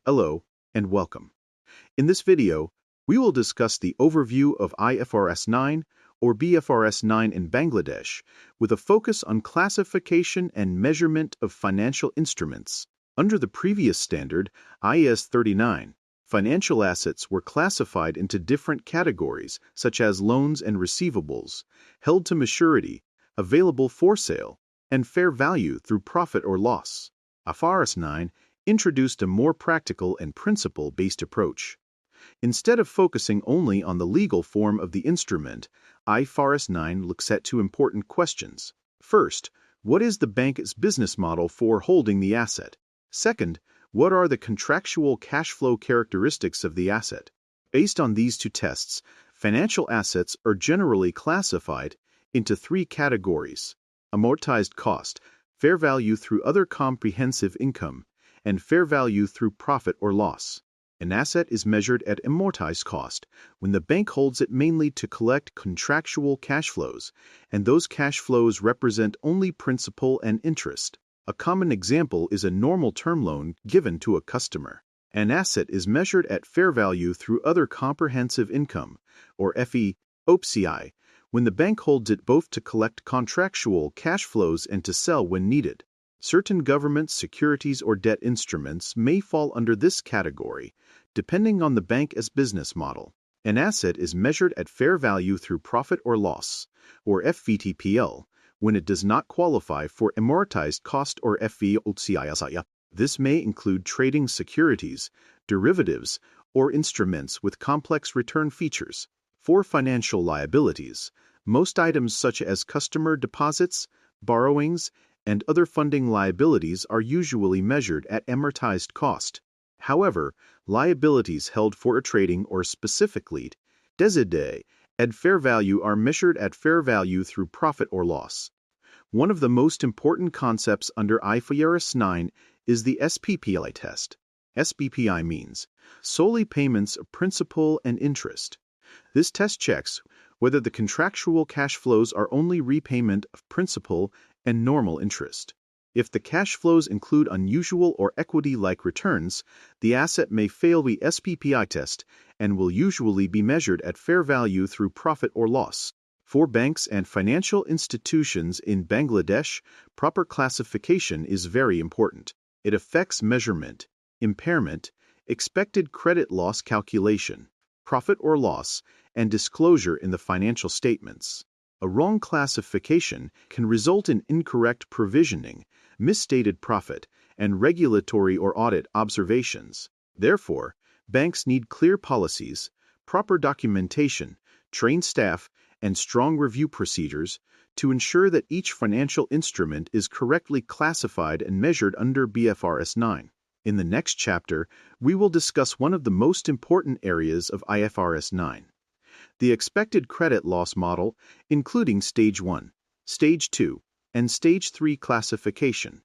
Hello, and welcome. In this video, we will discuss the overview of IFRS 9 or BFRS 9 in Bangladesh, with a focus on classification and measurement of financial instruments. Under the previous standard, IAS 39, financial assets were classified into different categories such as loans and receivables, held to maturity, available for sale, and fair value through profit or loss. IFRS 9 introduced a more practical and principle-based approach. Instead of focusing only on the legal form of the instrument, IFRS 9 looks at two important questions. First, what is the bank's business model for holding the asset? Second, what are the contractual cash flow characteristics of the asset? Based on these two tests, financial assets are generally classified into three categories: amortized cost, fair value through other comprehensive income, and fair value through profit or loss. An asset is measured at amortized cost when the bank holds it mainly to collect contractual cash flows, and those cash flows represent only principal and interest. A common example is a normal term loan given to a customer. An asset is measured at fair value through other comprehensive income, or FE/OPCI, when the bank holds it both to collect contractual cash flows and to sell when needed. Certain government securities or debt instruments may fall under this category, depending on the bank's business model. An asset is measured at fair value through profit or loss, or FVTPL, when it does not qualify for amortized cost or FVOCI. This may include trading securities, derivatives, or instruments with complex return features. For financial liabilities, most items such as customer deposits, borrowings, and other funding liabilities are usually measured at amortized cost. However, liabilities held for a trading or specifically designated at fair value are measured at fair value through profit or loss. One of the most important concepts under IFRS 9 is the SPPI test. SPPI means solely payments of principal and interest. This test checks whether the contractual cash flows are only repayment of principal and normal interest. If the cash flows include unusual or equity-like returns, the asset may fail the SPPI test and will usually be measured at fair value through profit or loss. For banks and financial institutions in Bangladesh, proper classification is very important. It affects measurement, impairment, expected credit loss calculation, profit or loss, and disclosure in the financial statements. A wrong classification can result in incorrect provisioning, misstated profit, and regulatory or audit observations. Therefore, banks need clear policies, proper documentation, trained staff, and strong review procedures to ensure that each financial instrument is correctly classified and measured under BFRS 9. In the next chapter, we will discuss one of the most important areas of IFRS 9. The expected credit loss model, including Stage 1, Stage 2, and Stage 3 classification.